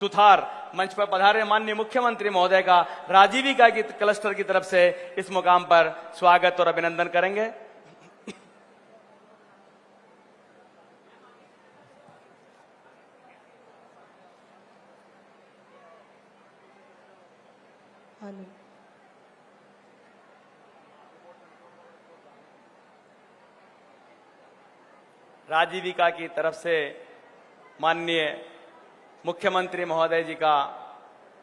सुथार मंच पर पधारे माननीय मुख्यमंत्री महोदय का राजीविका की क्लस्टर की तरफ से इस मुकाम पर स्वागत और अभिनंदन करेंगे। राजीविका की तरफ से माननीय मुख्यमंत्री महोदय जी का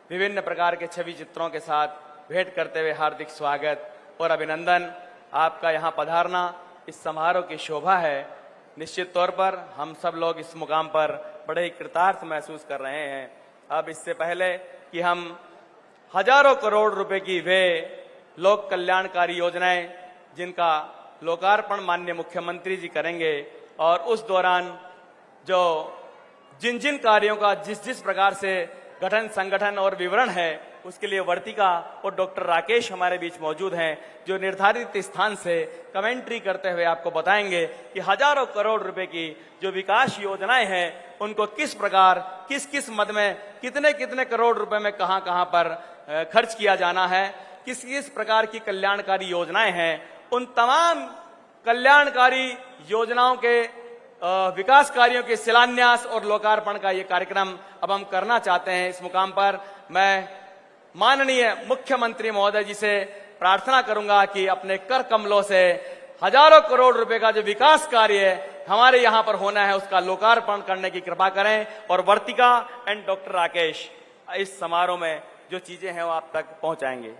विभिन्न प्रकार के छवि चित्रों के साथ भेंट करते हुए हार्दिक स्वागत और अभिनंदन। आपका यहाँ पधारना इस समारोह की शोभा है। निश्चित तौर पर हम सब लोग इस मुकाम पर बड़े ही कृतार्थ महसूस कर रहे हैं। अब इससे पहले कि हम हजारों करोड़ रुपए की वे लोक कल्याणकारी योजनाएं जिनका लोकार्पण माननीय मुख्यमंत्री जी करेंगे और उस दौरान जो जिन जिन कार्यों का जिस जिस प्रकार से गठन संगठन और विवरण है उसके लिए वर्तिका और डॉक्टर राकेश हमारे बीच मौजूद हैं, जो निर्धारित स्थान से कमेंट्री करते हुए आपको बताएंगे कि हजारों करोड़ रुपए की जो विकास योजनाएं हैं उनको किस प्रकार किस किस मद में कितने कितने करोड़ रुपए में कहां कहां पर खर्च किया जाना है, किस किस प्रकार की कल्याणकारी योजनाएं हैं। उन तमाम कल्याणकारी योजनाओं के विकास कार्यों के शिलान्यास और लोकार्पण का ये कार्यक्रम अब हम करना चाहते हैं। इस मुकाम पर मैं माननीय मुख्यमंत्री महोदय जी से प्रार्थना करूंगा कि अपने कर कमलों से हजारों करोड़ रुपए का जो विकास कार्य हमारे यहाँ पर होना है उसका लोकार्पण करने की कृपा करें और वर्तिका एंड डॉक्टर राकेश इस समारोह में जो चीजें हैं वो आप तक पहुंचाएंगे।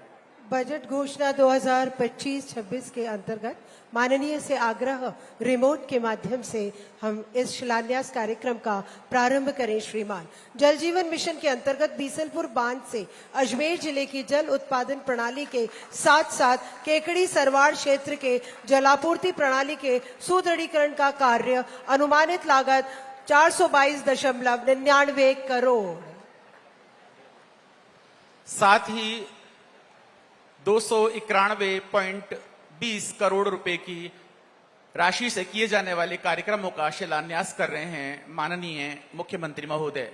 बजट घोषणा 2025-26 के अंतर्गत माननीय से आग्रह रिमोट के माध्यम से हम इस शिलान्यास कार्यक्रम का प्रारंभ करें। श्रीमान, जल जीवन मिशन के अंतर्गत बीसलपुर बांध से अजमेर जिले की जल उत्पादन प्रणाली के साथ साथ केकड़ी सरवाड़ क्षेत्र के जलापूर्ति प्रणाली के सुदृढ़ीकरण का कार्य अनुमानित लागत 422.99 करोड़, साथ ही 291.20 करोड़ रुपए की राशि से किए जाने वाले कार्यक्रमों का शिलान्यास कर रहे हैं माननीय मुख्यमंत्री महोदय।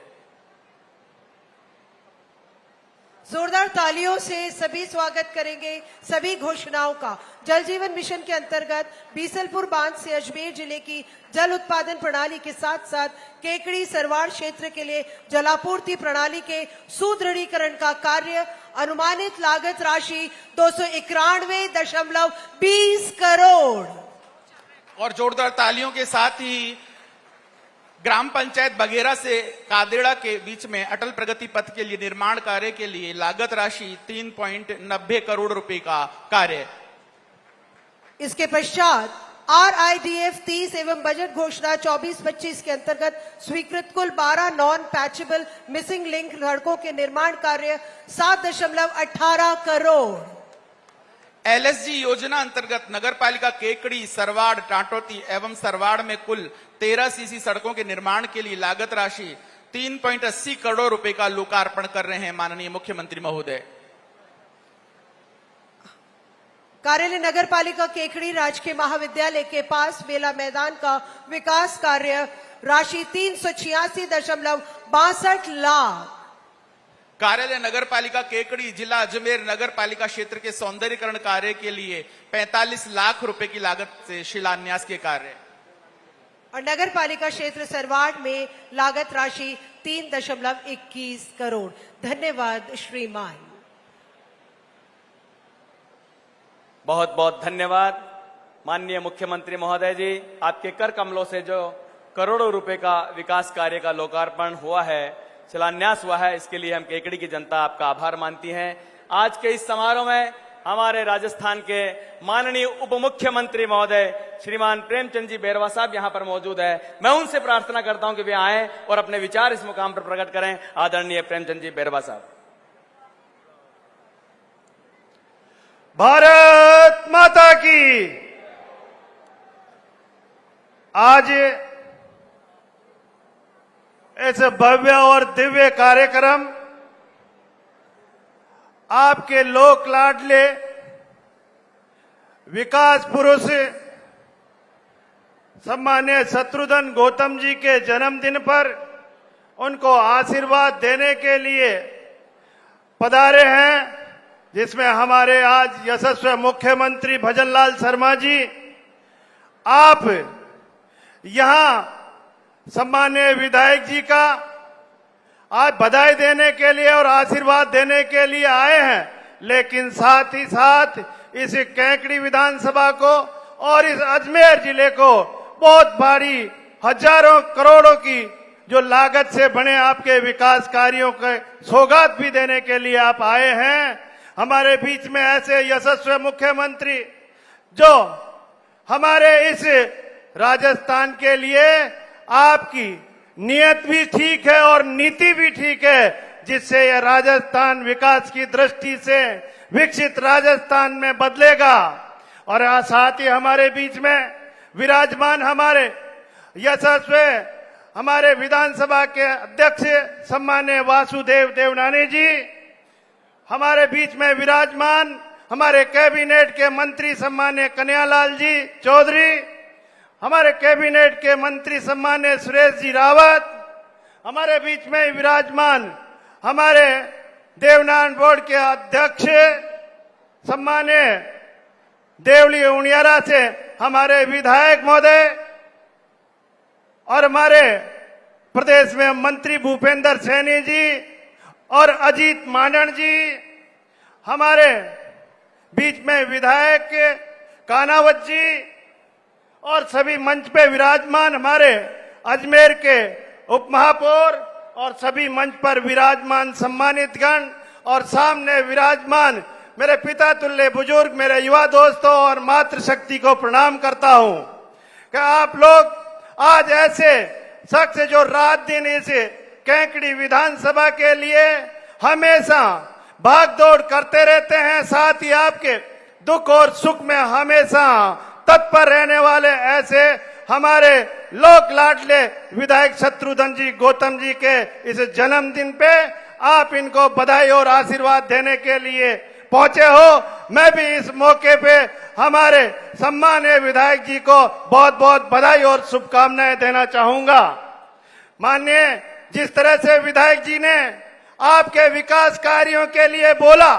जोरदार तालियों से सभी स्वागत करेंगे सभी घोषणाओं का। जल जीवन मिशन के अंतर्गत बीसलपुर बांध से अजमेर जिले की जल उत्पादन प्रणाली के साथ साथ केकड़ी सरवाड़ क्षेत्र के लिए जलापूर्ति प्रणाली के सुदृढ़ीकरण का कार्य अनुमानित लागत राशि 291.20 करोड़ और जोरदार तालियों के साथ ही ग्राम पंचायत बघेरा से कादेड़ा के बीच में अटल प्रगति पथ के लिए निर्माण कार्य के लिए लागत राशि 3.90 करोड़ रुपए का कार्य। इसके पश्चात RIDF 30 एवं बजट घोषणा 24-25 के अंतर्गत स्वीकृत कुल 12 नॉन पैचेबल मिसिंग लिंक सड़कों के निर्माण कार्य 7.18 करोड़। LSG योजना अंतर्गत नगरपालिका केकड़ी सरवाड़ टाटोती एवं सरवाड़ में कुल 13 सीसी सड़कों के निर्माण के लिए लागत राशि 3.80 करोड़ रुपए का लोकार्पण कर रहे हैं माननीय मुख्यमंत्री महोदय। कार्यालय नगरपालिका केकड़ी राजकीय महाविद्यालय के पास मेला मैदान का विकास कार्य राशि 386.62 लाख। कार्यालय नगरपालिका केकड़ी जिला अजमेर नगरपालिका क्षेत्र के सौंदर्यीकरण कार्य के लिए 45 लाख रुपए की लागत से शिलान्यास के कार्य और नगरपालिका क्षेत्र सरवाड़ में लागत राशि 3.21 करोड़। धन्यवाद श्रीमान। बहुत बहुत धन्यवाद माननीय मुख्यमंत्री महोदय जी। आपके कर कमलों से जो करोड़ों रुपए का विकास कार्य का लोकार्पण हुआ है, शिलान्यास हुआ है, इसके लिए हम केकड़ी की जनता आपका आभार मानती है। आज के इस समारोह में हमारे राजस्थान के माननीय उप मुख्यमंत्री महोदय श्रीमान प्रेमचंद जी बैरवा साहब यहाँ पर मौजूद है। मैं उनसे प्रार्थना करता हूं कि वे आए और अपने विचार इस मुकाम पर प्रकट करें। आदरणीय प्रेमचंद जी बैरवा साहब। भारत माता की। आज ऐसे भव्य और दिव्य कार्यक्रम आपके लोक लाडले विकास पुरुष सम्मान्य शत्रुघ्न गौतम जी के जन्मदिन पर उनको आशीर्वाद देने के लिए पधारे हैं, जिसमें हमारे आज यशस्वी मुख्यमंत्री भजनलाल शर्मा जी, आप यहां सम्माननीय विधायक जी का आज बधाई देने के लिए और आशीर्वाद देने के लिए आए हैं, लेकिन साथ ही साथ इस कैकड़ी विधानसभा को और इस अजमेर जिले को बहुत भारी हजारों करोड़ों की जो लागत से बने आपके विकास कार्यों के सौगात भी देने के लिए आप आए हैं। हमारे बीच में ऐसे यशस्वी मुख्यमंत्री जो हमारे इस राजस्थान के लिए आपकी नियत भी ठीक है और नीति भी ठीक है, जिससे यह राजस्थान विकास की दृष्टि से विकसित राजस्थान में बदलेगा। और साथ ही हमारे बीच में विराजमान हमारे यशस्वी हमारे विधानसभा के अध्यक्ष सम्माननीय वासुदेव देवनानी जी, हमारे बीच में विराजमान हमारे कैबिनेट के मंत्री सम्माननीय कन्हैयालाल जी चौधरी, हमारे कैबिनेट के मंत्री सम्माननीय सुरेश जी रावत, हमारे बीच में विराजमान हमारे देवनान बोर्ड के अध्यक्ष सम्माननीय देवली उनियारा से हमारे विधायक महोदय और हमारे प्रदेश में मंत्री भूपेंद्र सैनी जी और अजीत मानन जी, हमारे बीच में विधायक कानावत जी और सभी मंच पे विराजमान हमारे अजमेर के उप महापौर और सभी मंच पर विराजमान सम्मानित गण और सामने विराजमान मेरे पिता तुल्य बुजुर्ग, मेरे युवा दोस्तों और मातृशक्ति को प्रणाम करता हूं कि आप लोग आज ऐसे शख्स जो रात दिन इस कैकड़ी विधानसभा के लिए हमेशा भागदौड़ करते रहते हैं, साथ ही आपके दुख और सुख में हमेशा तत्पर रहने वाले ऐसे हमारे लोक लाडले विधायक शत्रुघ्न जी गौतम जी के इस जन्मदिन पे आप इनको बधाई और आशीर्वाद देने के लिए पहुंचे हो। मैं भी इस मौके पे हमारे सम्मानीय विधायक जी को बहुत बहुत बधाई और शुभकामनाएं देना चाहूंगा। माननीय, जिस तरह से विधायक जी ने आपके विकास कार्यों के लिए बोला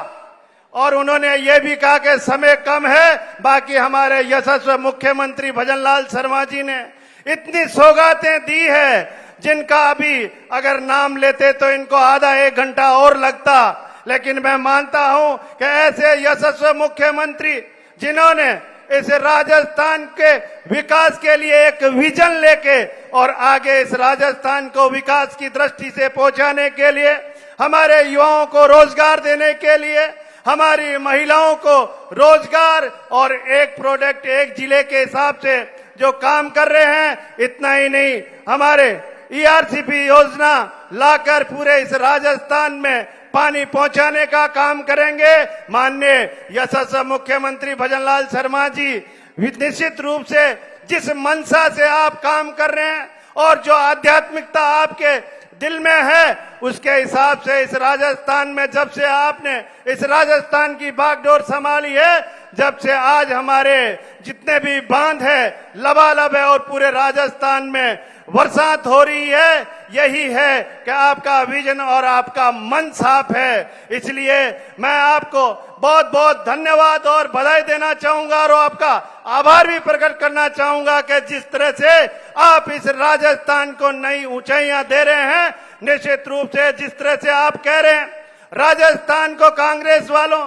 और उन्होंने ये भी कहा कि समय कम है, बाकी हमारे यशस्वी मुख्यमंत्री भजनलाल शर्मा जी ने इतनी सौगातें दी है जिनका अभी अगर नाम लेते तो इनको आधा एक घंटा और लगता, लेकिन मैं मानता हूं कि ऐसे यशस्वी मुख्यमंत्री जिन्होंने इस राजस्थान के विकास के लिए एक विजन लेके और आगे इस राजस्थान को विकास की दृष्टि से पहुंचाने के लिए, हमारे युवाओं को रोजगार देने के लिए, हमारी महिलाओं को रोजगार और एक प्रोडक्ट एक जिले के हिसाब से जो काम कर रहे हैं, इतना ही नहीं हमारे ईआरसीपी योजना लाकर पूरे इस राजस्थान में पानी पहुंचाने का काम करेंगे। माननीय यशस्वी मुख्यमंत्री भजनलाल शर्मा जी निश्चित रूप से जिस मंशा से आप काम कर रहे हैं और जो आध्यात्मिकता आपके दिल में है, उसके हिसाब से इस राजस्थान में जब से आपने इस राजस्थान की बागडोर संभाली है, जब से आज हमारे जितने भी बांध है लबालब है और पूरे राजस्थान में बरसात हो रही है, यही है कि आपका विजन और आपका मन साफ है। इसलिए मैं आपको बहुत बहुत धन्यवाद और बधाई देना चाहूंगा और आपका आभार भी प्रकट करना चाहूंगा कि जिस तरह से आप इस राजस्थान को नई ऊंचाइयां दे रहे हैं, निश्चित रूप से जिस तरह से आप कह रहे हैं राजस्थान को, कांग्रेस वालों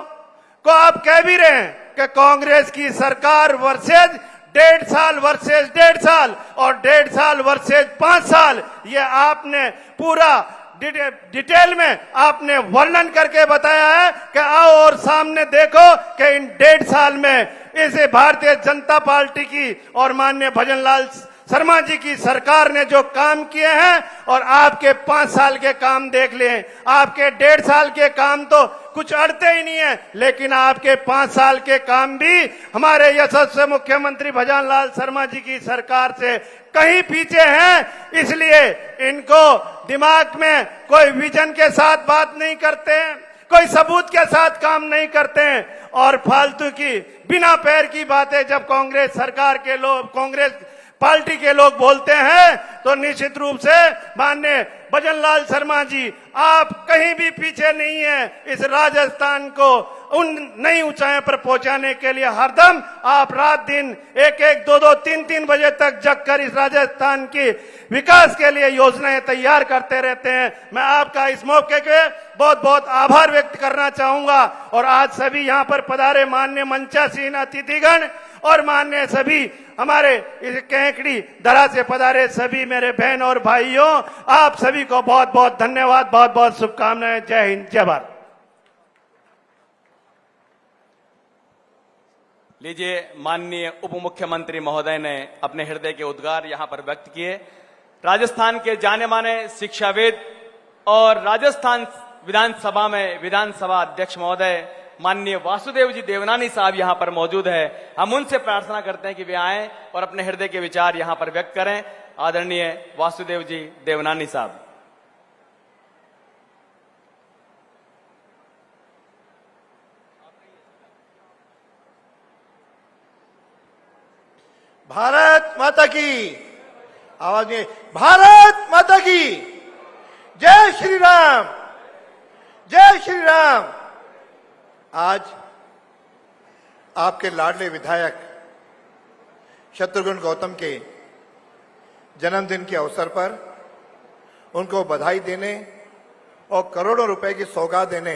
को आप कह भी रहे हैं कि कांग्रेस की सरकार वर्सेज 1.5 साल वर्सेज 1.5 साल और 1.5 साल वर्सेज 5 साल, ये आपने पूरा डिटेल में आपने वर्णन करके बताया है कि आओ और सामने देखो कि इन 1.5 साल में इस भारतीय जनता पार्टी की और माननीय भजनलाल शर्मा जी की सरकार ने जो काम किए हैं और आपके 5 साल के काम देख लें। आपके 1.5 साल के काम तो कुछ अड़ते ही नहीं है, लेकिन आपके 5 साल के काम भी हमारे यशस्वी मुख्यमंत्री भजनलाल शर्मा जी की सरकार से कहीं पीछे हैं। इसलिए इनको दिमाग में कोई विजन के साथ बात नहीं करते हैं, कोई सबूत के साथ काम नहीं करते हैं और फालतू की बिना पैर की बातें जब कांग्रेस सरकार के लोग, कांग्रेस पार्टी के लोग बोलते हैं तो निश्चित रूप से माननीय भजनलाल शर्मा जी, आप कहीं भी पीछे नहीं है। इस राजस्थान को उन नई ऊंचाइयों पर पहुंचाने के लिए हरदम आप रात दिन 1-1, 2-2, 3-3 बजे तक जगकर इस राजस्थान की विकास के लिए योजनाएं तैयार करते रहते हैं। मैं आपका इस मौके के बहुत बहुत आभार व्यक्त करना चाहूंगा। और आज सभी यहाँ पर पधारे माननीय मंचासीन अतिथिगण और माननीय सभी हमारे इस केकड़ी दरा से पधारे सभी मेरे बहन और भाइयों, आप सभी को बहुत बहुत धन्यवाद, बहुत बहुत शुभकामनाएं। जय हिंद, जय भारत। लीजिए, माननीय उप मुख्यमंत्री महोदय ने अपने हृदय के उद्गार यहां पर व्यक्त किए। राजस्थान के जाने माने शिक्षाविद और राजस्थान विधानसभा में विधानसभा अध्यक्ष महोदय माननीय वासुदेव जी देवनानी साहब यहां पर मौजूद है। हम उनसे प्रार्थना करते हैं कि वे आएं और अपने हृदय के विचार यहां पर व्यक्त करें। आदरणीय वासुदेव जी देवनानी साहब। भारत माता की आवाज में, भारत माता की जय श्री राम, जय श्री राम। आज आपके लाडले विधायक शत्रुघ्न गौतम के जन्मदिन के अवसर पर उनको बधाई देने और करोड़ों रुपए की सौगात देने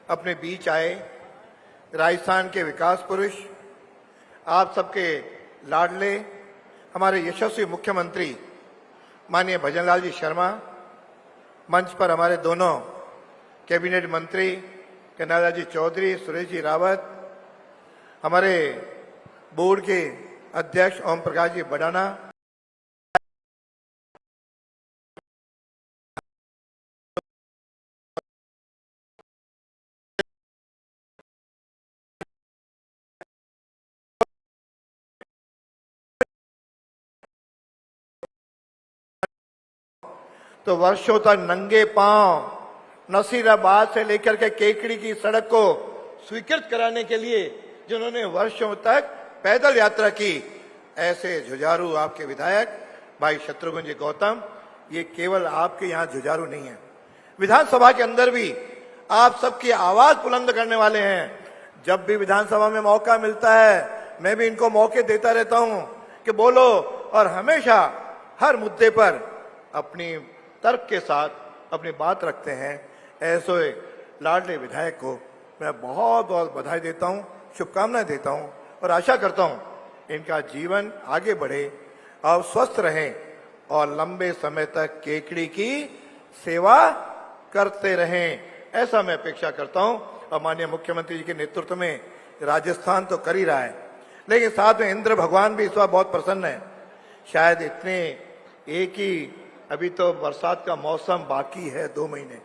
अपने बीच आए राजस्थान के विकास पुरुष, आप सबके लाडले हमारे यशस्वी मुख्यमंत्री माननीय भजनलाल जी शर्मा, मंच पर हमारे दोनों कैबिनेट मंत्री कन्हैया जी चौधरी, सुरेश जी रावत, हमारे बोर्ड के अध्यक्ष ओम प्रकाश जी बडाना, तो वर्षों तक नंगे पांव नसीराबाद से लेकर के केकड़ी की सड़क को स्वीकृत कराने के लिए जिन्होंने वर्षों तक पैदल यात्रा की, ऐसे जुझारू आपके विधायक भाई शत्रुघ्न जी गौतम, ये केवल आपके यहाँ जुझारू नहीं है, विधानसभा के अंदर भी आप सबकी आवाज बुलंद करने वाले हैं। जब भी विधानसभा में मौका मिलता है मैं भी इनको मौके देता रहता हूं कि बोलो, और हमेशा हर मुद्दे पर अपनी तर्क के साथ अपनी बात रखते हैं। ऐसे लाडले विधायक को मैं बहुत बहुत बधाई देता हूं, शुभकामनाएं देता हूं और आशा करता हूं इनका जीवन आगे बढ़े और स्वस्थ रहें और लंबे समय तक केकड़ी की सेवा करते रहें, ऐसा मैं अपेक्षा करता हूं। और माननीय मुख्यमंत्री जी के नेतृत्व में राजस्थान तो कर ही रहा है, लेकिन साथ में इंद्र भगवान भी इस बार बहुत प्रसन्न है। शायद इतने एक ही, अभी तो बरसात का मौसम बाकी है 2 महीने,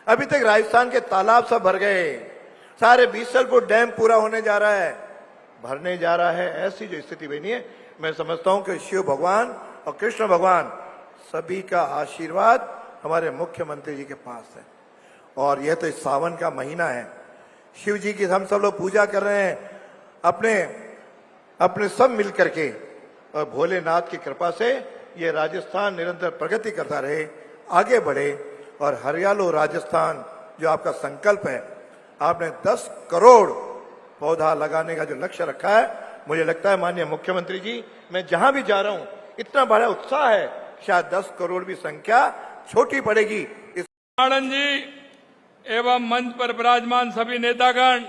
अभी तक राजस्थान के तालाब सब भर गए, सारे बीसलपुर डैम पूरा होने जा रहा है, भरने जा रहा है, ऐसी जो स्थिति बनी है। मैं समझता हूं कि शिव भगवान और कृष्ण भगवान सभी का आशीर्वाद हमारे मुख्यमंत्री जी के पास है। और यह तो इस सावन का महीना है, शिव जी की हम सब लोग पूजा कर रहे हैं अपने अपने सब मिल करके, और भोलेनाथ की कृपा से ये राजस्थान निरंतर प्रगति करता रहे, आगे बढ़े। और हरियालो राजस्थान जो आपका संकल्प है, आपने 10 करोड़ पौधा लगाने का जो लक्ष्य रखा है, मुझे लगता है माननीय मुख्यमंत्री जी, मैं जहां भी जा रहा हूं इतना बड़ा उत्साह है, शायद 10 करोड़ भी संख्या छोटी पड़ेगी। इस आनंद जी एवं मंच पर विराजमान सभी नेतागण,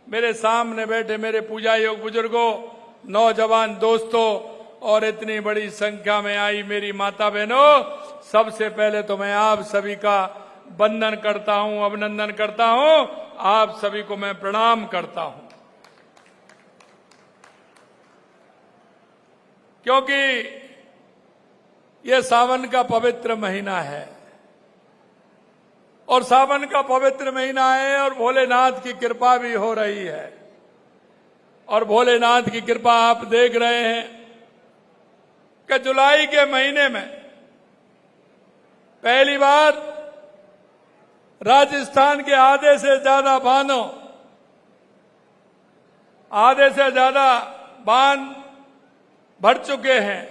मेरे सामने बैठे मेरे पूजा योग बुजुर्गों, नौजवान दोस्तों और इतनी बड़ी संख्या में आई मेरी माता बहनों, सबसे पहले तो मैं आप सभी का वंदन करता हूं, अभिनंदन करता हूं, आप सभी को मैं प्रणाम करता हूं। क्योंकि यह सावन का पवित्र महीना है, और सावन का पवित्र महीना है और भोलेनाथ की कृपा भी हो रही है। और भोलेनाथ की कृपा आप देख रहे हैं कि जुलाई के महीने में पहली बार राजस्थान के आधे से ज्यादा बांधों, आधे से ज्यादा बांध भर चुके हैं।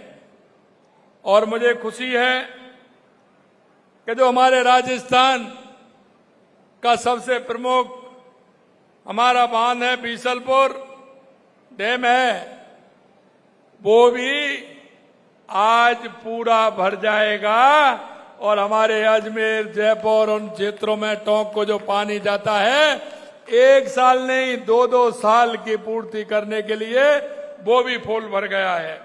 और मुझे खुशी है कि जो हमारे राजस्थान का सबसे प्रमुख हमारा बांध है बीसलपुर डैम है, वो भी आज पूरा भर जाएगा और हमारे अजमेर जयपुर उन क्षेत्रों में टोंक को जो पानी जाता है 1 साल नहीं 2-2 साल की पूर्ति करने के लिए वो भी फुल भर गया है।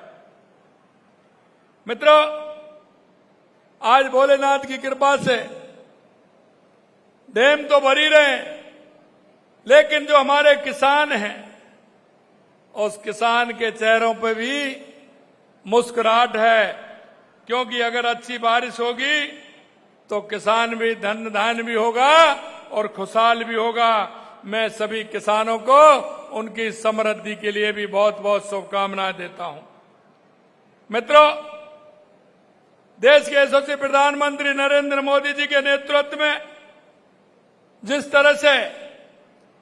मित्रों, आज भोलेनाथ की कृपा से डैम तो भर ही रहे, लेकिन जो हमारे किसान हैं उस किसान के चेहरों पे भी मुस्कुराहट है, क्योंकि अगर अच्छी बारिश होगी तो किसान भी धन धान्य भी होगा और खुशहाल भी होगा। मैं सभी किसानों को उनकी समृद्धि के लिए भी बहुत बहुत शुभकामनाएं देता हूं। मित्रों, देश के यशस्वी प्रधानमंत्री नरेंद्र मोदी जी के नेतृत्व में जिस तरह से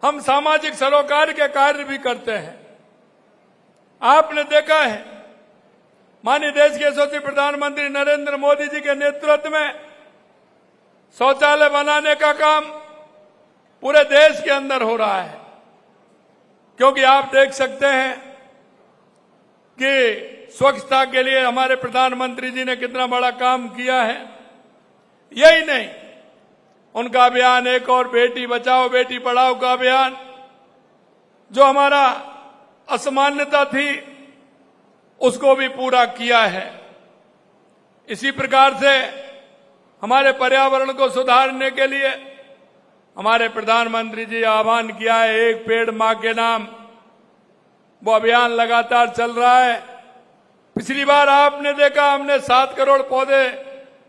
हम सामाजिक सरोकार के कार्य भी करते हैं, आपने देखा है माननीय देश के यशस्वी प्रधानमंत्री नरेंद्र मोदी जी के नेतृत्व में शौचालय बनाने का काम पूरे देश के अंदर हो रहा है। क्योंकि आप देख सकते हैं कि स्वच्छता के लिए हमारे प्रधानमंत्री जी ने कितना बड़ा काम किया है। यही नहीं, उनका अभियान एक और बेटी बचाओ बेटी पढ़ाओ का अभियान, जो हमारा असमानता थी उसको भी पूरा किया है। इसी प्रकार से हमारे पर्यावरण को सुधारने के लिए हमारे प्रधानमंत्री जी आह्वान किया है, एक पेड़ मां के नाम। वो अभियान लगातार चल रहा है। पिछली बार आपने देखा हमने 7 करोड़ पौधे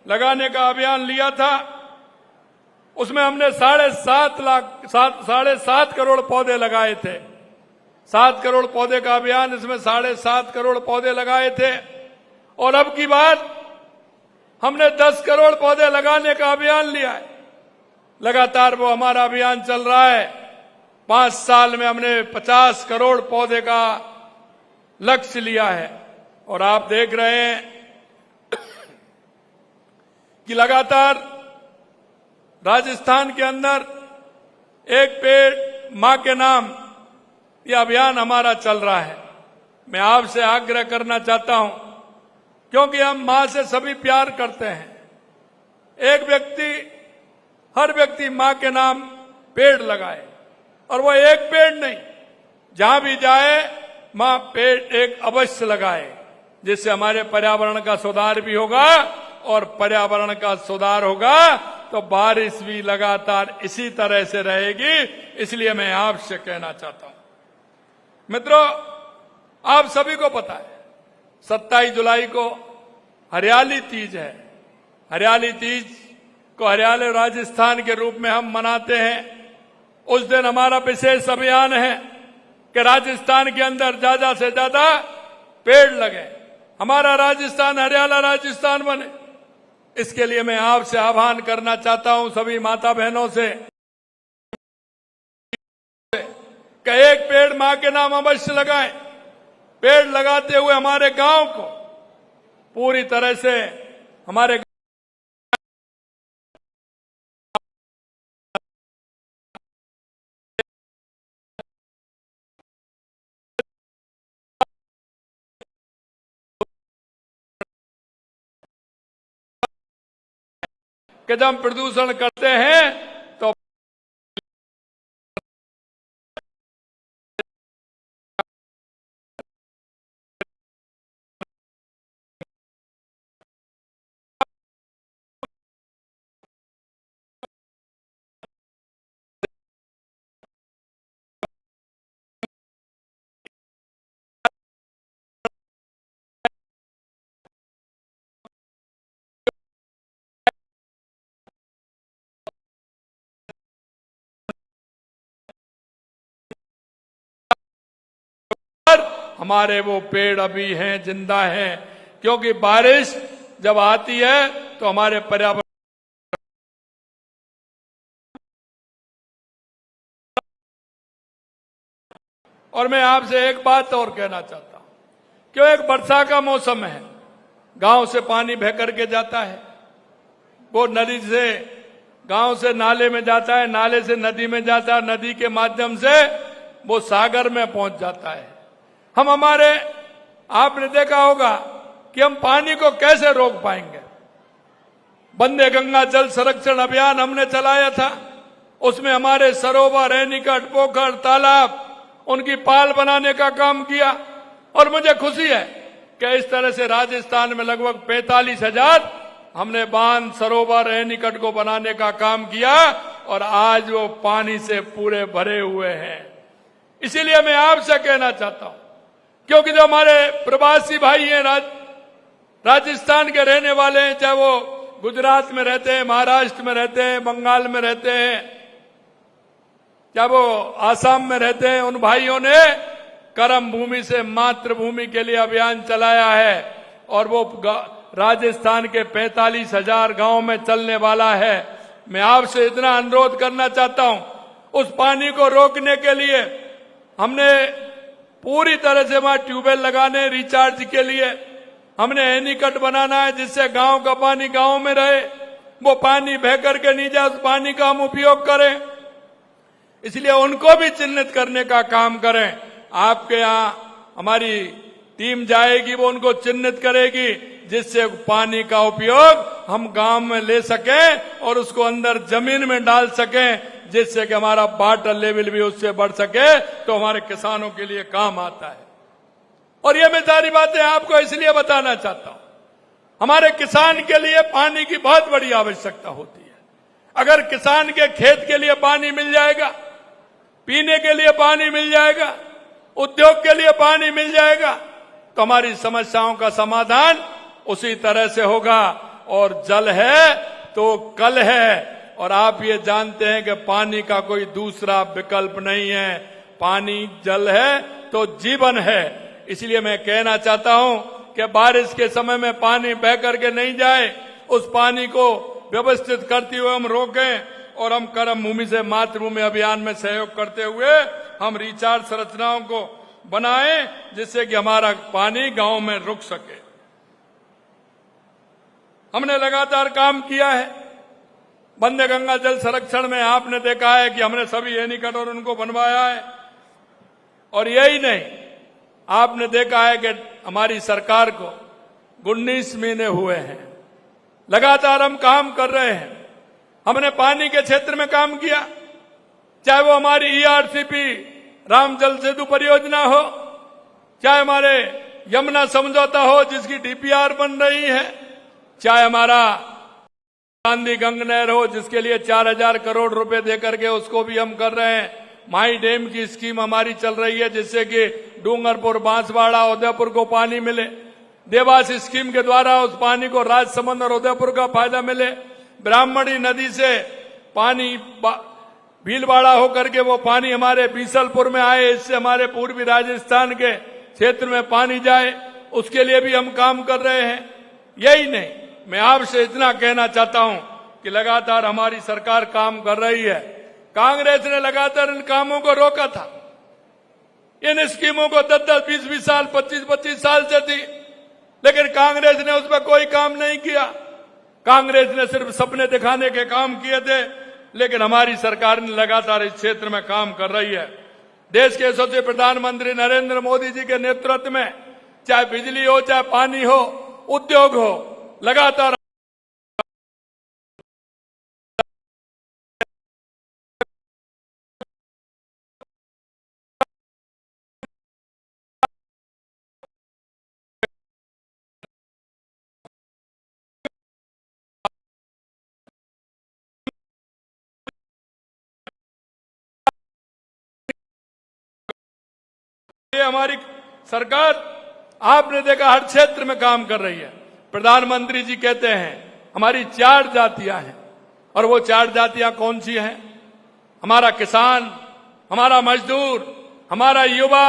लगाने का अभियान लिया था, उसमें हमने 7.5 करोड़ पौधे लगाए थे। 7 करोड़ पौधे का अभियान, इसमें 7.5 करोड़ पौधे लगाए थे। और अब की बार हमने 10 करोड़ पौधे लगाने का अभियान लिया है। लगातार वो हमारा अभियान चल रहा है। 5 साल में हमने 50 करोड़ पौधे का लक्ष्य लिया है। और आप देख रहे हैं कि लगातार राजस्थान के अंदर एक पेड़ मां के नाम ये अभियान हमारा चल रहा है। मैं आपसे आग्रह करना चाहता हूं, क्योंकि हम मां से सभी प्यार करते हैं। हर व्यक्ति मां के नाम पेड़ लगाए, और वो एक पेड़ नहीं, जहां भी जाए मां पेड़ एक अवश्य लगाए, जिससे हमारे पर्यावरण का सुधार भी होगा। और पर्यावरण का सुधार होगा तो बारिश भी लगातार इसी तरह से रहेगी। इसलिए मैं आपसे कहना चाहता हूं मित्रों, आप सभी को पता है 27 जुलाई को हरियाली तीज है। हरियाली तीज को हरियाली राजस्थान के रूप में हम मनाते हैं। उस दिन हमारा विशेष अभियान है कि राजस्थान के अंदर ज्यादा से ज्यादा पेड़ लगे, हमारा राजस्थान हरियाला राजस्थान बने। इसके लिए मैं आपसे आह्वान करना चाहता हूं सभी माता बहनों से कि एक पेड़ मां के नाम अवश्य लगाएं। पेड़ लगाते हुए हमारे गांव को पूरी तरह से हमारे कि जब हम प्रदूषण करते हैं तो हमारे वो पेड़ अभी हैं, जिंदा हैं। क्योंकि बारिश जब आती है तो हमारे पर्यावरण और मैं आपसे एक बात और कहना चाहता हूं, क्यों एक वर्षा का मौसम है, गांव से पानी बह करके जाता है। वो नदी से गांव से नाले में जाता है, नाले से नदी में जाता है, नदी के माध्यम से वो सागर में पहुंच जाता है। आपने देखा होगा कि हम पानी को कैसे रोक पाएंगे। वंदे गंगा जल संरक्षण अभियान हमने चलाया था, उसमें हमारे सरोवर, एनीकट, पोखर, तालाब, उनकी पाल बनाने का काम किया। और मुझे खुशी है कि इस तरह से राजस्थान में लगभग 45,000 हमने बांध, सरोवर, एनीकट को बनाने का काम किया और आज वो पानी से पूरे भरे हुए हैं। इसीलिए मैं आपसे कहना चाहता हूं, क्योंकि जो हमारे प्रवासी भाई हैं, राजस्थान के रहने वाले हैं, चाहे वो गुजरात में रहते हैं, महाराष्ट्र में रहते हैं, बंगाल में रहते हैं, चाहे वो आसाम में रहते हैं, उन भाइयों ने कर्म भूमि से मातृभूमि के लिए अभियान चलाया है और वो राजस्थान के 45,000 गांव में चलने वाला है। मैं आपसे इतना अनुरोध करना चाहता हूं, उस पानी को रोकने के लिए हमने पूरी तरह से वहां ट्यूबवेल लगाने, रिचार्ज के लिए हमने एनीकट बनाना है, जिससे गांव का पानी गांव में रहे, वो पानी बह करके नहीं जाए, उस पानी का हम उपयोग करें। इसलिए उनको भी चिन्हित करने का काम करें। आपके यहां हमारी टीम जाएगी, वो उनको चिन्हित करेगी, जिससे पानी का उपयोग हम गांव में ले सकें और उसको अंदर जमीन में डाल सकें, जिससे कि हमारा वाटर लेवल भी उससे बढ़ सके, तो हमारे किसानों के लिए काम आता है। और ये मैं सारी बातें आपको इसलिए बताना चाहता हूं, हमारे किसान के लिए पानी की बहुत बड़ी आवश्यकता होती है। अगर किसान के खेत के लिए पानी मिल जाएगा, पीने के लिए पानी मिल जाएगा, उद्योग के लिए पानी मिल जाएगा, तो हमारी समस्याओं का समाधान उसी तरह से होगा। और जल है तो कल है, और आप ये जानते हैं कि पानी का कोई दूसरा विकल्प नहीं है। पानी, जल है तो जीवन है। इसलिए मैं कहना चाहता हूं कि बारिश के समय में पानी बह करके नहीं जाए, उस पानी को व्यवस्थित करते हुए हम रोकें और हम कर्म भूमि से मातृभूमि अभियान में सहयोग करते हुए हम रिचार्ज संरचनाओं को बनाएं, जिससे कि हमारा पानी गांव में रुक सके। हमने लगातार काम किया है। वंदे गंगा जल संरक्षण में आपने देखा है कि हमने सभी एनीकट और उनको बनवाया है। और यही नहीं, आपने देखा है कि हमारी सरकार को 19 महीने हुए हैं, लगातार हम काम कर रहे हैं। हमने पानी के क्षेत्र में काम किया, चाहे वो हमारी ईआरसीपी राम जल सेतु परियोजना हो, चाहे हमारे यमुना समझौता हो जिसकी डीपीआर बन रही है, चाहे हमारा गांधी गंग नहर हो जिसके लिए 4,000 करोड़ रुपए देकर के उसको भी हम कर रहे हैं। माई डैम की स्कीम हमारी चल रही है, जिससे कि डूंगरपुर, बांसवाड़ा, उदयपुर को पानी मिले। देवास स्कीम के द्वारा उस पानी को राजसमंद और उदयपुर का फायदा मिले। ब्राह्मणी नदी से पानी भीलवाड़ा होकर के वो पानी हमारे बीसलपुर में आए, इससे हमारे पूर्वी राजस्थान के क्षेत्र में पानी जाए, उसके लिए भी हम काम कर रहे हैं। यही नहीं, मैं आपसे इतना कहना चाहता हूं कि लगातार हमारी सरकार काम कर रही है। कांग्रेस ने लगातार इन कामों को रोका था। इन स्कीमों को 10-10, 20-20 साल, 25-25 साल से थी, लेकिन कांग्रेस ने उस पर कोई काम नहीं किया। कांग्रेस ने सिर्फ सपने दिखाने के काम किए थे, लेकिन हमारी सरकार ने लगातार इस क्षेत्र में काम कर रही है। देश के यशस्वी प्रधानमंत्री नरेंद्र मोदी जी के नेतृत्व में चाहे बिजली हो, चाहे पानी हो, उद्योग हो, लगातार ये हमारी सरकार, आपने देखा, हर क्षेत्र में काम कर रही है। प्रधानमंत्री जी कहते हैं हमारी 4 जातियां हैं, और वो 4 जातियां कौन सी हैं? हमारा किसान, हमारा मजदूर, हमारा युवा,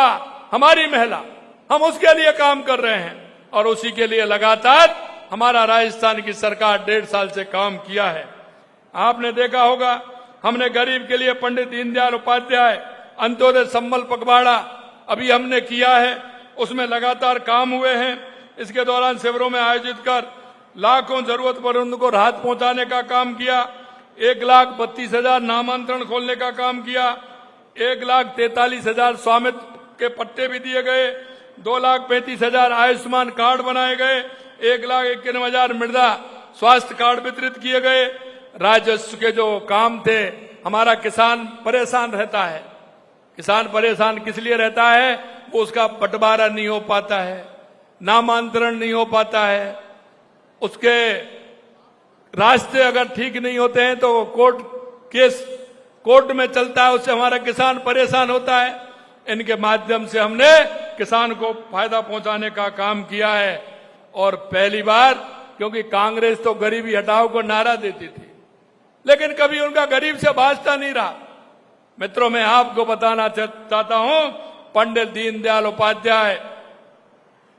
हमारी महिला, हम उसके लिए काम कर रहे हैं। और उसी के लिए लगातार हमारा राजस्थान की सरकार 1.5 साल से काम किया है। आपने देखा होगा, हमने गरीब के लिए पंडित दीनदयाल उपाध्याय अंत्योदय संबल पखवाड़ा अभी हमने किया है, उसमें लगातार काम हुए हैं। इसके दौरान शिविरों में आयोजित कर लाखों जरूरतमंदों को राहत पहुंचाने का काम किया। 1,32,000 नामांतरण खोलने का काम किया। 1,43,000 स्वामित्व के पट्टे भी दिए गए। 2,35,000 आयुष्मान कार्ड बनाए गए। 1,91,000 मृदा स्वास्थ्य कार्ड वितरित किए गए। राजस्व के जो काम थे, हमारा किसान परेशान रहता है। किसान परेशान किस लिए रहता है? वो उसका बंटवारा नहीं हो पाता है, नामांतरण नहीं हो पाता है, उसके रास्ते अगर ठीक नहीं होते हैं तो कोर्ट में चलता है, उससे हमारा किसान परेशान होता है। इनके माध्यम से हमने किसान को फायदा पहुंचाने का काम किया है। और पहली बार, क्योंकि कांग्रेस तो गरीबी हटाओ को नारा देती थी, लेकिन कभी उनका गरीब से वास्ता नहीं रहा। मित्रों, मैं आपको बताना चाहता हूं, पंडित दीनदयाल उपाध्याय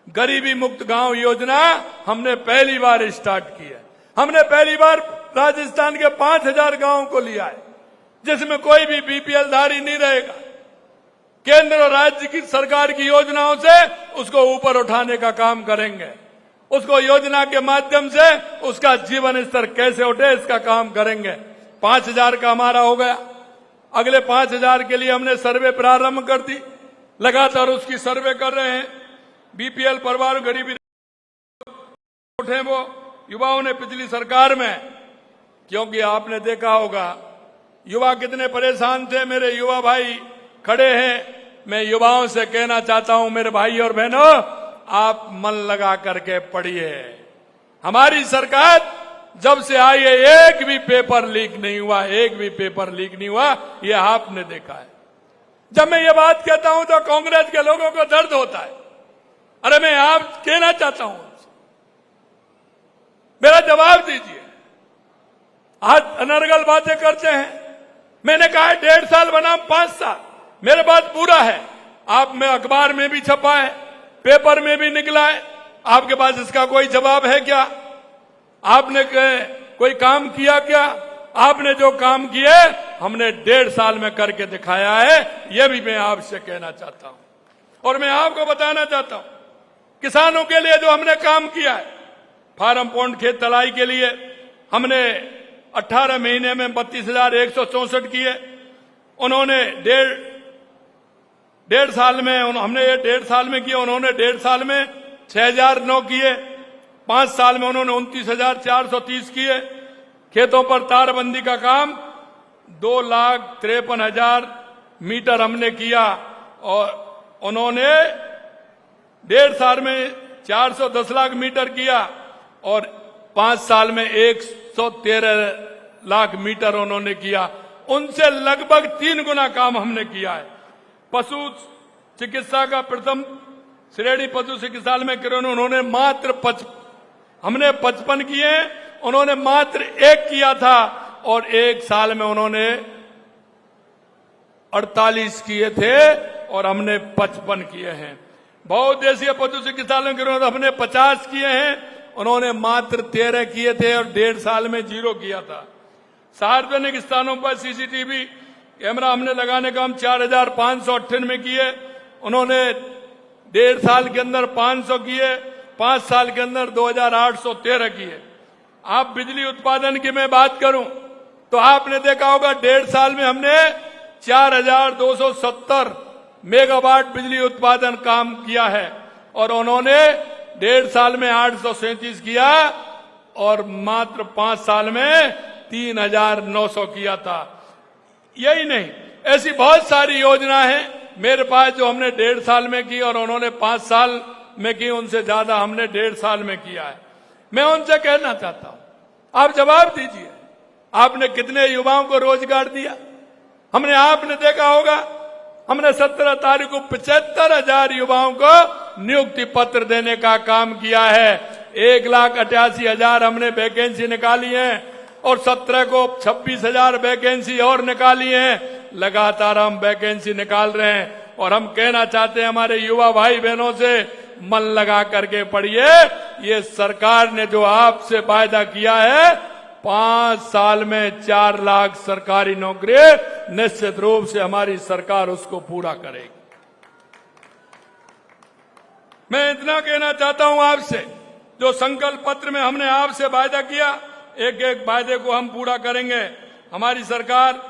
गरीबी मुक्त गांव योजना हमने पहली बार स्टार्ट की है। हमने पहली बार राजस्थान के 5,000 गांवों को लिया है, जिसमें कोई भी बीपीएल धारी नहीं रहेगा। केंद्र और राज्य की सरकार की योजनाओं से उसको ऊपर उठाने का काम करेंगे। उसको योजना के माध्यम से उसका जीवन स्तर कैसे उठे, इसका काम करेंगे। 5,000 का हमारा हो गया। अगले 5,000 के लिए हमने सर्वे प्रारंभ कर दी। लगातार उसकी सर्वे कर रहे हैं। बीपीएल परिवार गरीबी उठे वो युवाओं ने पिछली सरकार में, क्योंकि आपने देखा होगा युवा कितने परेशान थे। मेरे युवा भाई खड़े हैं। मैं युवाओं से कहना चाहता हूं, मेरे भाई और बहनों, आप मन लगा करके पढ़िए। हमारी सरकार जब से आई है, एक भी पेपर लीक नहीं हुआ, एक भी पेपर लीक नहीं हुआ, ये आपने देखा है। जब मैं ये बात कहता हूं तो कांग्रेस के लोगों को दर्द होता है। अरे मैं आप कहना चाहता हूं, मेरा जवाब दीजिए। आज अनर्गल बातें करते हैं। मैंने कहा है 1.5 साल बनाम 5 साल, मेरे पास पूरा है। आप में अखबार में भी छपा है, पेपर में भी निकला है। आपके पास इसका कोई जवाब है क्या? आपने कोई काम किया क्या? आपने जो काम किए हमने 1.5 साल में करके दिखाया है। यह भी मैं आपसे कहना चाहता हूं। और मैं आपको बताना चाहता हूं, किसानों के लिए जो हमने काम किया है, फार्म पॉन्ड खेत तलाई के लिए हमने 18 महीने में 32,164 किए। उन्होंने डेढ़ साल में, हमने ये 1.5 साल में किए, उन्होंने 1.5 साल में 6,009 किए। 5 साल में उन्होंने 29,430 किए। खेतों पर तारबंदी का काम 2,53,000 मीटर हमने किया। और उन्होंने 1.5 साल में 410 लाख मीटर किया और 5 साल में 113 लाख मीटर उन्होंने किया। उनसे लगभग 3 गुना काम हमने किया है। पशु चिकित्सा का प्रथम श्रेणी पशु चिकित्सालय में किरण उन्होंने मात्र 55 किए, उन्होंने मात्र 1 किया था। और 1 साल में उन्होंने 48 किए थे और हमने 55 किए हैं। बहुउद्देशीय पशु चिकित्सालय के हमने 50 किए हैं, उन्होंने मात्र 13 किए थे और 1.5 साल में 0 किया था। सार्वजनिक स्थानों पर सीसीटीवी कैमरा हमने लगाने का हम 4,598 किए, उन्होंने 1.5 साल के अंदर 500 किए। 5 साल के अंदर 2,813 किए। आप बिजली उत्पादन की मैं बात करूं तो आपने देखा होगा 1.5 साल में हमने 4,270 मेगावाट बिजली उत्पादन काम किया है और उन्होंने 1.5 साल में 837 किया और मात्र 5 साल में 3,900 किया था। यही नहीं, ऐसी बहुत सारी योजना है मेरे पास जो हमने 1.5 साल में की और उन्होंने 5 साल में की। उनसे ज्यादा हमने 1.5 साल में किया है। मैं उनसे कहना चाहता हूं, आप जवाब दीजिए, आपने कितने युवाओं को रोजगार दिया? हमने, आपने देखा होगा, हमने 17 तारीख को 75,000 युवाओं को नियुक्ति पत्र देने का काम किया है। 1,88,000 हमने वैकेंसी निकाली है और 17 को 26,000 वैकेंसी और निकाली है। लगातार हम वैकेंसी निकाल रहे हैं और हम कहना चाहते हैं हमारे युवा भाई बहनों से, मन लगा करके पढ़िए। ये सरकार ने जो आपसे वायदा किया है, 5 साल में 4 लाख सरकारी नौकरी, निश्चित रूप से हमारी सरकार उसको पूरा करेगी। मैं इतना कहना चाहता हूं आपसे, जो संकल्प पत्र में हमने आपसे वायदा किया, एक एक वायदे को हम पूरा करेंगे। हमारी सरकार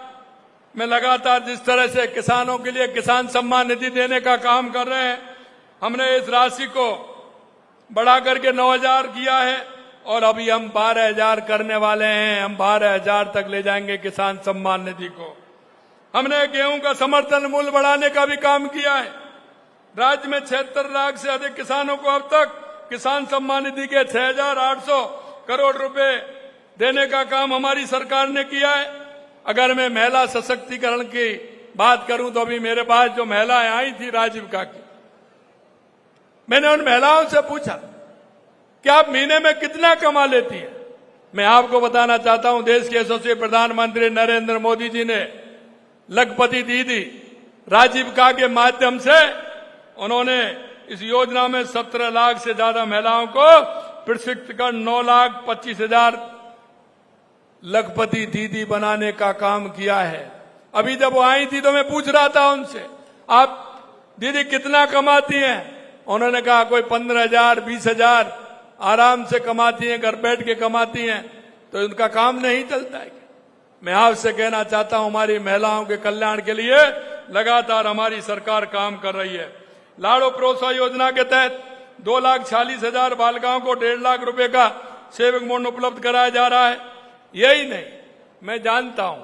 में लगातार जिस तरह से किसानों के लिए किसान सम्मान निधि देने का काम कर रहे हैं, हमने इस राशि को बढ़ा करके 9,000 किया है और अभी हम 12,000 करने वाले हैं। हम 12,000 तक ले जाएंगे किसान सम्मान निधि को। हमने गेहूं का समर्थन मूल्य बढ़ाने का भी काम किया है। राज्य में 76 लाख से अधिक किसानों को अब तक किसान सम्मान निधि के 6,800 करोड़ रुपए देने का काम हमारी सरकार ने किया है। अगर मैं महिला सशक्तिकरण की बात करूं तो अभी मेरे पास जो महिलाएं आई थी राजीविका की, मैंने उन महिलाओं से पूछा कि आप महीने में कितना कमा लेती हैं। मैं आपको बताना चाहता हूं, देश के यशस्वी प्रधानमंत्री नरेंद्र मोदी जी ने लखपति दीदी राजीविका के माध्यम से उन्होंने इस योजना में 17 लाख से ज्यादा महिलाओं को प्रशिक्षित कर 9,25,000 लखपति दीदी बनाने का काम किया है। अभी जब वो आई थी तो मैं पूछ रहा था उनसे, आप दीदी कितना कमाती हैं? उन्होंने कहा कोई 15,000 20,000 आराम से कमाती हैं, घर बैठ के कमाती हैं, तो उनका काम नहीं चलता है। मैं आपसे कहना चाहता हूं, हमारी महिलाओं के कल्याण के लिए लगातार हमारी सरकार काम कर रही है। लाड़ो प्रोत्साहन योजना के तहत 2,46,000 बालिकाओं को 1.5 लाख रुपए का सेविंग बोंड उपलब्ध कराया जा रहा है। यही नहीं, मैं जानता हूं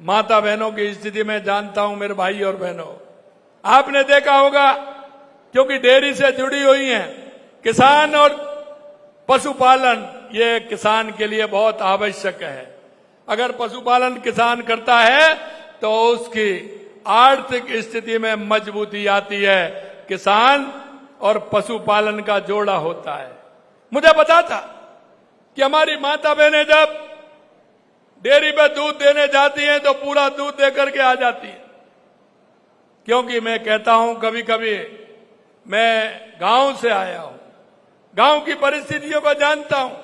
माता बहनों की स्थिति में, जानता हूं मेरे भाई और बहनों, आपने देखा होगा क्योंकि डेयरी से जुड़ी हुई हैं, किसान और पशुपालन ये किसान के लिए बहुत आवश्यक है। अगर पशुपालन किसान करता है तो उसकी आर्थिक स्थिति में मजबूती आती है। किसान और पशुपालन का जोड़ा होता है। मुझे पता था कि हमारी माता बहनें जब डेयरी पे दूध देने जाती हैं तो पूरा दूध देकर के आ जाती है, क्योंकि मैं कहता हूं कभी कभी मैं गांव से आया हूं, गांव की परिस्थितियों को जानता हूं।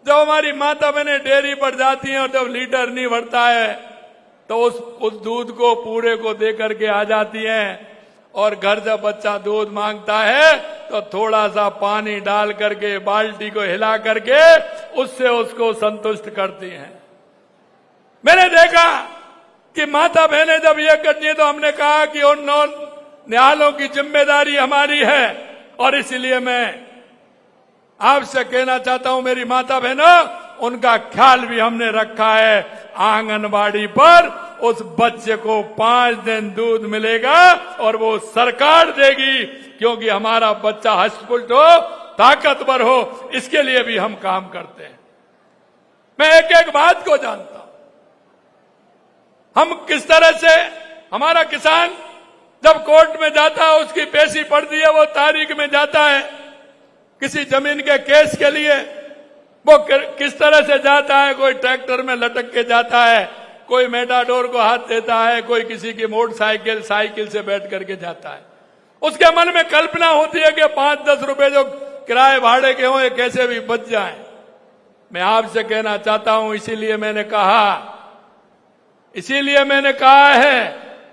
जब हमारी माता बहनें डेयरी पर जाती हैं और जब लीटर नहीं भरता है तो उस दूध को पूरे को दे करके आ जाती हैं, और घर जब बच्चा दूध मांगता है तो थोड़ा सा पानी डाल करके बाल्टी को हिला करके उससे उसको संतुष्ट करती हैं। मैंने देखा कि माता बहनें जब ये करती हैं तो हमने कहा कि उन न्यायालयों की जिम्मेदारी हमारी है, और इसलिए मैं आपसे कहना चाहता हूं मेरी माता बहनों, उनका ख्याल भी हमने रखा है। आंगनबाड़ी पर उस बच्चे को 5 दिन दूध मिलेगा और वो सरकार देगी, क्योंकि हमारा बच्चा हष्ट-पुष्ट हो, ताकतवर हो, इसके लिए भी हम काम करते हैं। मैं एक एक बात को जानता हूं, हम किस तरह से हमारा किसान जब कोर्ट में जाता है, उसकी पेशी पड़ती है, वो तारीख में जाता है किसी जमीन के केस के लिए, वो किस तरह से जाता है। कोई ट्रैक्टर में लटक के जाता है, कोई मेटाडोर को हाथ देता है, कोई किसी की मोटरसाइकिल साइकिल से बैठ करके जाता है। उसके मन में कल्पना होती है कि 5-10 रुपए जो किराए भाड़े के हों, ये कैसे भी बच जाएं। मैं आपसे कहना चाहता हूं, इसीलिए मैंने कहा है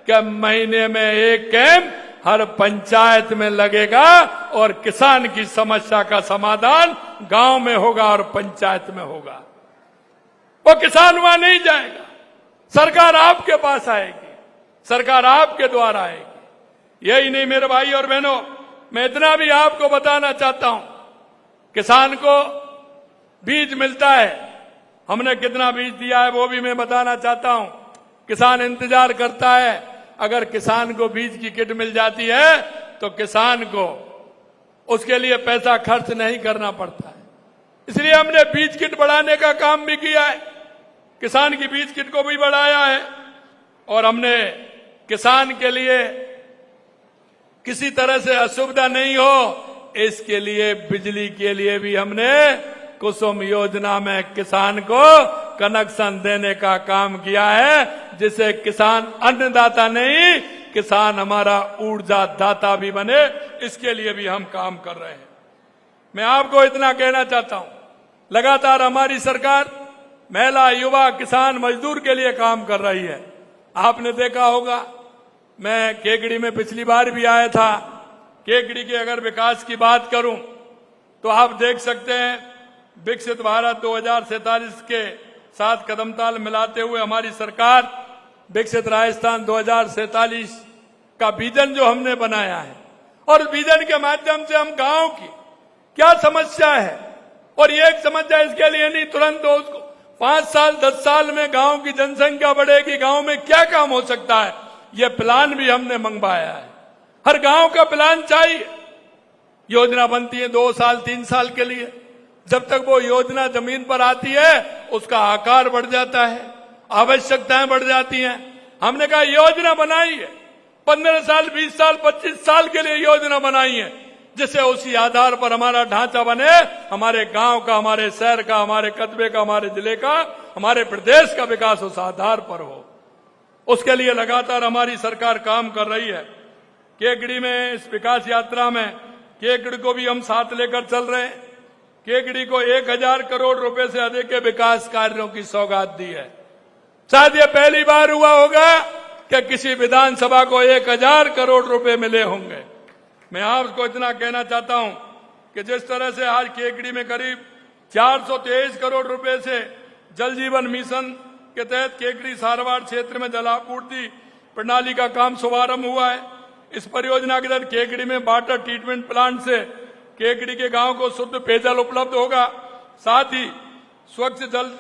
कि महीने में एक कैंप हर पंचायत में लगेगा और किसान की समस्या का समाधान गांव में होगा और पंचायत में होगा। वो किसान वहां नहीं जाएगा, सरकार आपके पास आएगी, सरकार आपके द्वारा आएगी। यही नहीं मेरे भाई और बहनों, मैं इतना भी आपको बताना चाहता हूं, किसान को बीज मिलता है, हमने कितना बीज दिया है वो भी मैं बताना चाहता हूं। किसान इंतजार करता है, अगर किसान को बीज की किट मिल जाती है तो किसान को उसके लिए पैसा खर्च नहीं करना पड़ता है। इसलिए हमने बीज किट बढ़ाने का काम भी किया है, किसान की बीज किट को भी बढ़ाया है, और हमने किसान के लिए किसी तरह से असुविधा नहीं हो, इसके लिए बिजली के लिए भी हमने कुसुम योजना में किसान को कनेक्शन देने का काम किया है, जिससे किसान अन्नदाता नहीं, किसान हमारा ऊर्जा दाता भी बने। इसके लिए भी हम काम कर रहे हैं। मैं आपको इतना कहना चाहता हूं, लगातार हमारी सरकार महिला, युवा, किसान, मजदूर के लिए काम कर रही है। आपने देखा होगा, मैं केकड़ी में पिछली बार भी आया था। केकड़ी के अगर विकास की बात करूं तो आप देख सकते हैं विकसित भारत 2047 के साथ कदम ताल मिलाते हुए हमारी सरकार विकसित राजस्थान 2047 का विजन जो हमने बनाया है, और विजन के माध्यम से हम गांव की क्या समस्या है, और ये एक समस्या इसके लिए नहीं तुरंत हो उसको 5 साल 10 साल में गांव की जनसंख्या बढ़ेगी, गांव में क्या काम हो सकता है, ये प्लान भी हमने मंगवाया है। हर गांव का प्लान चाहिए। योजना बनती है 2 साल 3 साल के लिए, जब तक वो योजना जमीन पर आती है उसका आकार बढ़ जाता है, आवश्यकताएं बढ़ जाती हैं। हमने कहा योजना बनाई है, 15 साल 20 साल 25 साल के लिए योजना बनाई है, जिससे उसी आधार पर हमारा ढांचा बने, हमारे गांव का, हमारे शहर का, हमारे कस्बे का, हमारे जिले का, हमारे प्रदेश का विकास उस आधार पर हो। उसके लिए लगातार हमारी सरकार काम कर रही है। केकड़ी में इस विकास यात्रा में केकड़ी को भी हम साथ लेकर चल रहे हैं। केकड़ी को 1000 करोड़ रुपए से अधिक के विकास कार्यों की सौगात दी है। शायद ये पहली बार हुआ होगा कि किसी विधानसभा को 1000 करोड़ रुपए मिले होंगे। मैं आपको इतना कहना चाहता हूं कि जिस तरह से आज केकड़ी में करीब 423 करोड़ रुपए से जल जीवन मिशन के तहत केकड़ी सारवाड़ क्षेत्र में जलापूर्ति प्रणाली का काम शुभारंभ हुआ है। इस परियोजना के तहत केकड़ी में वाटर ट्रीटमेंट प्लांट से केकड़ी के गांव को शुद्ध पेयजल उपलब्ध होगा। साथ ही स्वच्छ जल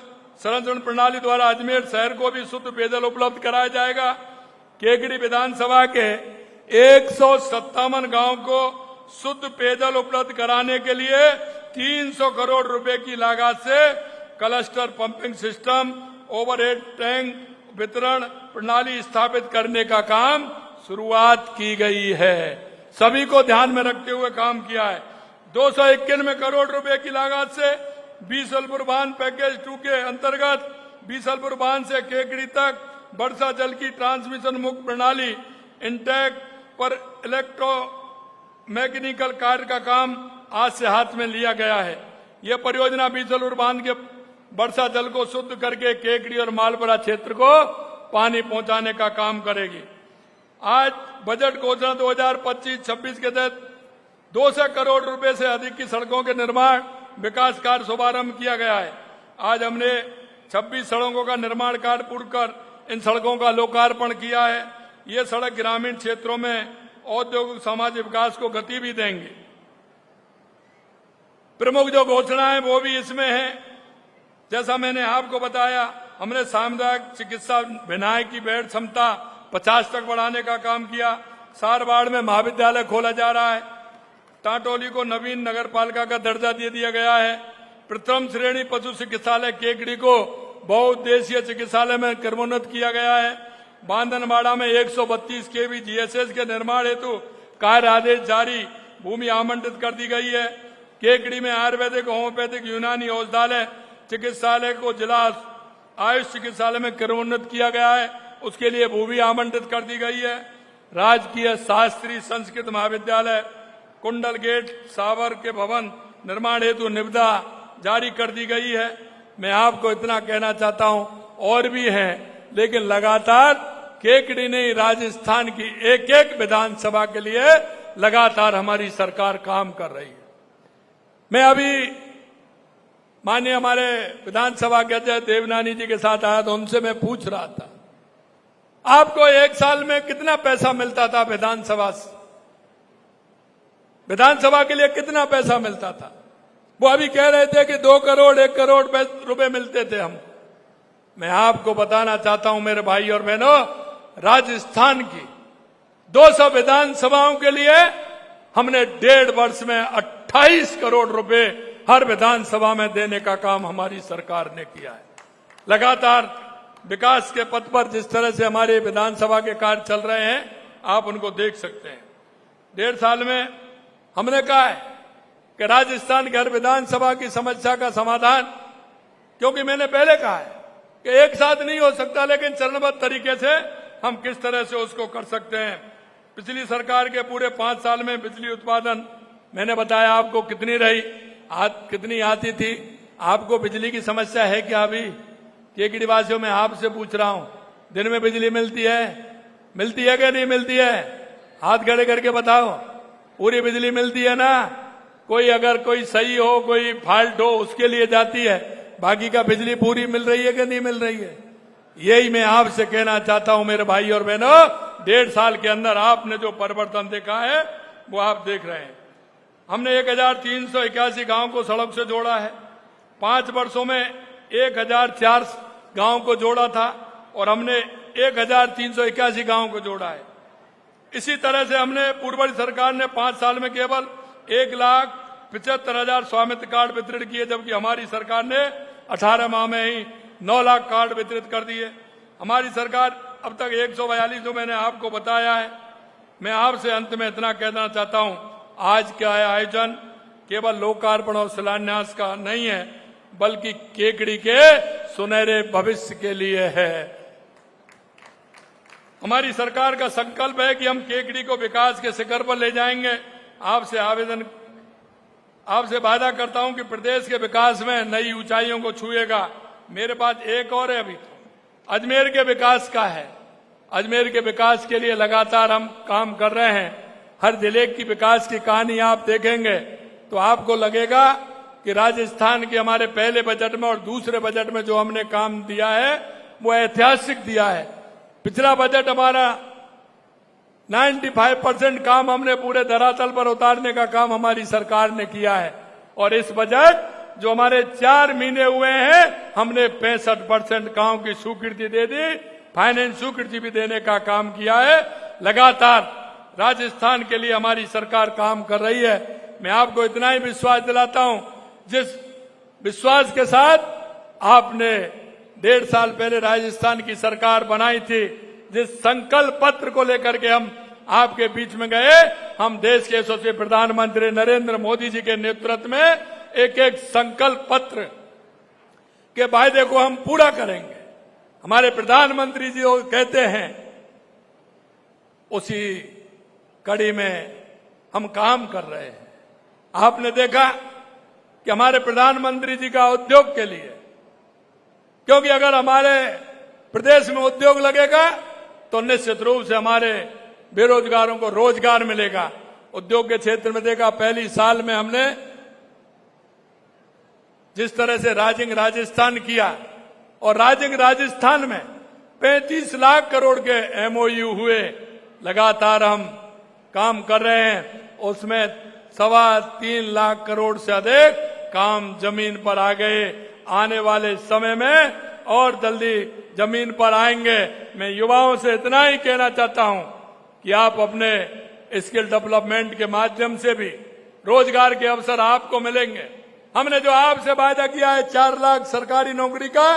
संरक्षण प्रणाली द्वारा अजमेर शहर को भी शुद्ध पेयजल उपलब्ध कराया जाएगा। केकड़ी विधानसभा के 157 गांव को शुद्ध पेयजल उपलब्ध कराने के लिए 300 करोड़ रुपए की लागत से cluster pumping system, overhead tank वितरण प्रणाली स्थापित करने का काम शुरुआत की गई है। सभी को ध्यान में रखते हुए काम किया है। 291 करोड़ रुपए की लागत से बीसलपुर बांध पैकेज 2 के अंतर्गत बीसलपुर बांध से केकड़ी तक वर्षा जल की ट्रांसमिशन मुक्त प्रणाली इंटेक पर इलेक्ट्रो मैकेनिकल कार्य का काम आज से हाथ में लिया गया है। यह परियोजना बीसलपुर बांध के वर्षा जल को शुद्ध करके केकड़ी और मालपुरा क्षेत्र को पानी पहुंचाने का काम करेगी। आज बजट घोषणा 2025-26 के तहत 200 करोड़ रुपए से अधिक की सड़कों के निर्माण विकास कार्य शुभारंभ किया गया है। आज हमने 26 सड़कों का निर्माण कार्य पूर्ण कर इन सड़कों का लोकार्पण किया है। ये सड़क ग्रामीण क्षेत्रों में औद्योगिक सामाजिक विकास को गति भी देंगे। प्रमुख जो घोषणाएं वो भी इसमें है। जैसा मैंने आपको बताया, हमने सामुदायिक चिकित्सा भिनाई की बेड क्षमता 50 तक बढ़ाने का काम किया। सारवाड़ में महाविद्यालय खोला जा रहा है। टाटोली को नवीन नगरपालिका का दर्जा दे दिया गया है। प्रथम श्रेणी पशु चिकित्सालय केकड़ी को बहुउद्देशीय चिकित्सालय में क्रमोन्नत किया गया है। बांधनवाड़ा में 132 केवी जीएसएस के निर्माण हेतु कार्य आदेश जारी, भूमि आवंटित कर दी गई है। केकड़ी में आयुर्वेदिक, होम्योपैथिक, यूनानी औषधालय चिकित्सालय को जिला आयुष चिकित्सालय में क्रमोन्नत किया गया है, उसके लिए भूमि आवंटित कर दी गई है। राजकीय शास्त्री संस्कृत महाविद्यालय कुंडल गेट सावर के भवन निर्माण हेतु निविदा जारी कर दी गई है। मैं आपको इतना कहना चाहता हूं, और भी हैं, लेकिन लगातार केकड़ी ने राजस्थान की एक एक विधानसभा के लिए लगातार हमारी सरकार काम कर रही है। मैं अभी माननीय हमारे विधानसभा के अध्यक्ष देवनानी जी के साथ आया तो उनसे मैं पूछ रहा था, आपको 1 साल में कितना पैसा मिलता था विधानसभा के लिए कितना पैसा मिलता था? वो अभी कह रहे थे कि 2 करोड़ 1 करोड़ रुपए मिलते थे हम। मैं आपको बताना चाहता हूं मेरे भाई और बहनों, राजस्थान की 200 विधानसभाओं के लिए हमने 1.5 वर्ष में 28 करोड़ रुपए हर विधानसभा में देने का काम हमारी सरकार ने किया है। लगातार विकास के पथ पर जिस तरह से हमारे विधानसभा के कार्य चल रहे हैं, आप उनको देख सकते हैं। 1.5 साल में हमने कहा है कि राजस्थान की हर विधानसभा की समस्या का समाधान, क्योंकि मैंने पहले कहा है कि एक साथ नहीं हो सकता, लेकिन चरणबद्ध तरीके से हम किस तरह से उसको कर सकते हैं। पिछली सरकार के पूरे 5 साल में बिजली उत्पादन मैंने बताया आपको कितनी रही, कितनी आती थी। आपको बिजली की समस्या है क्या? अभी केकड़ी वासियों में आपसे पूछ रहा हूं, दिन में बिजली मिलती है कि नहीं मिलती है? हाथ खड़े करके बताओ, पूरी बिजली मिलती है ना? कोई अगर कोई सही हो, कोई फॉल्ट हो, उसके लिए जाती है। बाकी का बिजली पूरी मिल रही है कि नहीं मिल रही है? यही मैं आपसे कहना चाहता हूं मेरे भाई और बहनों, 1.5 साल के अंदर आपने जो परिवर्तन देखा है वो आप देख रहे हैं। हमने 1381 गांव को सड़क से जोड़ा है। 5 वर्षों में 1004 गांव को जोड़ा था और हमने 1381 गांव को जोड़ा है। इसी तरह से हमने पूर्व सरकार ने 5 साल में केवल 1,75,000 स्वामित्व कार्ड वितरित किए, जबकि हमारी सरकार ने 18 माह में ही 9 लाख कार्ड वितरित कर दिए। हमारी सरकार अब तक 142 जो मैंने आपको बताया है। मैं आपसे अंत में इतना कहना चाहता हूं, आज का आयोजन केवल लोकार्पण और शिलान्यास का नहीं है, बल्कि केकड़ी के सुनहरे भविष्य के लिए है। हमारी सरकार का संकल्प है कि हम केकड़ी को विकास के शिखर पर ले जाएंगे। आपसे वादा करता हूं कि प्रदेश के विकास में नई ऊंचाइयों को छुएगा। मेरे पास एक और है, अभी तो अजमेर के विकास का है। अजमेर के विकास के लिए लगातार हम काम कर रहे हैं। हर जिले की विकास की कहानी आप देखेंगे तो आपको लगेगा कि राजस्थान के हमारे पहले बजट में और दूसरे बजट में जो हमने काम दिया है वो ऐतिहासिक दिया है। पिछला बजट हमारा 95% काम हमने पूरे धरातल पर उतारने का काम हमारी सरकार ने किया है। और इस बजट जो हमारे 4 महीने हुए हैं, हमने 65% गांव की स्वीकृति दे दी, फाइनेंस स्वीकृति भी देने का काम किया है। लगातार राजस्थान के लिए हमारी सरकार काम कर रही है। मैं आपको इतना ही विश्वास दिलाता हूं, जिस विश्वास के साथ आपने 1.5 साल पहले राजस्थान की सरकार बनाई थी, जिस संकल्प पत्र को लेकर के हम आपके बीच में गए, हम देश के यशस्वी प्रधानमंत्री नरेंद्र मोदी जी के नेतृत्व में एक एक संकल्प पत्र के वायदे को हम पूरा करेंगे। हमारे प्रधानमंत्री जी कहते हैं, उसी कड़ी में हम काम कर रहे हैं। आपने देखा कि हमारे प्रधानमंत्री जी का उद्योग के लिए, क्योंकि अगर हमारे प्रदेश में उद्योग लगेगा तो निश्चित रूप से हमारे बेरोजगारों को रोजगार मिलेगा। उद्योग के क्षेत्र में देखा, पहली साल में हमने जिस तरह से राजिंग राजस्थान किया, और राजिंग राजस्थान में 35 लाख करोड़ के MOU हुए। लगातार हम काम कर रहे हैं, उसमें 3.25 लाख करोड़ से अधिक काम जमीन पर आ गए। आने वाले समय में और जल्दी जमीन पर आएंगे। मैं युवाओं से इतना ही कहना चाहता हूं कि आप अपने स्किल डेवलपमेंट के माध्यम से भी रोजगार के अवसर आपको मिलेंगे। हमने जो आपसे वायदा किया है 4 लाख सरकारी नौकरी का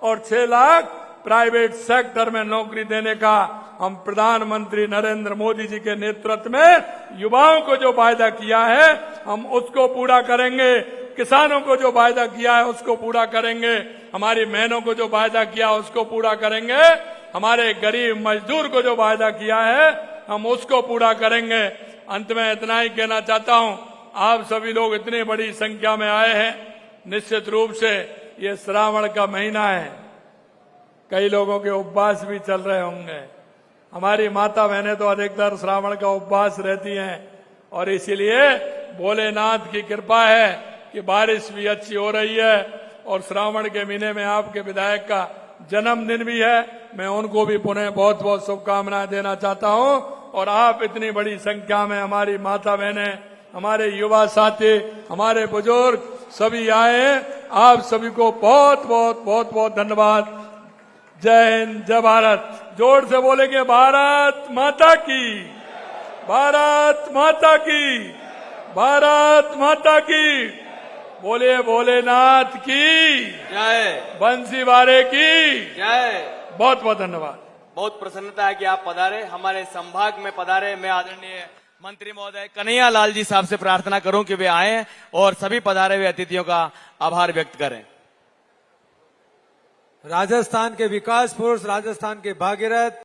और 6 लाख प्राइवेट सेक्टर में नौकरी देने का, हम प्रधानमंत्री नरेंद्र मोदी जी के नेतृत्व में युवाओं को जो वायदा किया है हम उसको पूरा करेंगे। किसानों को जो वायदा किया है उसको पूरा करेंगे। हमारी बहनों को जो वायदा किया उसको पूरा करेंगे। हमारे गरीब मजदूर को जो वायदा किया है हम उसको पूरा करेंगे। अंत में इतना ही कहना चाहता हूं, आप सभी लोग इतनी बड़ी संख्या में आए हैं। निश्चित रूप से ये श्रावण का महीना है, कई लोगों के उपवास भी चल रहे होंगे। हमारी माता बहनें तो अधिकतर श्रावण का उपवास रहती हैं और इसीलिए भोलेनाथ की कृपा है कि बारिश भी अच्छी हो रही है। और श्रावण के महीने में आपके विधायक का जन्मदिन भी है। मैं उनको भी पुनः बहुत बहुत शुभकामनाएं देना चाहता हूं। और आप इतनी बड़ी संख्या में, हमारी माता बहनें, हमारे युवा साथी, हमारे बुजुर्ग सभी आए हैं। आप सभी को बहुत बहुत बहुत बहुत धन्यवाद। जय हिंद, जय भारत। जोर से बोलेंगे, भारत माता की, भारत माता की, भारत माता की। बोले भोलेनाथ की जय, बंसी वारे की जय। बहुत बहुत धन्यवाद। बहुत प्रसन्नता है कि आप पधारे, हमारे संभाग में पधारे। मैं आदरणीय मंत्री महोदय कन्हैया लाल जी साहब से प्रार्थना करूं कि वे आए और सभी पधारे हुए अतिथियों का आभार व्यक्त करें। राजस्थान के विकास पुरुष, राजस्थान के भागीरथ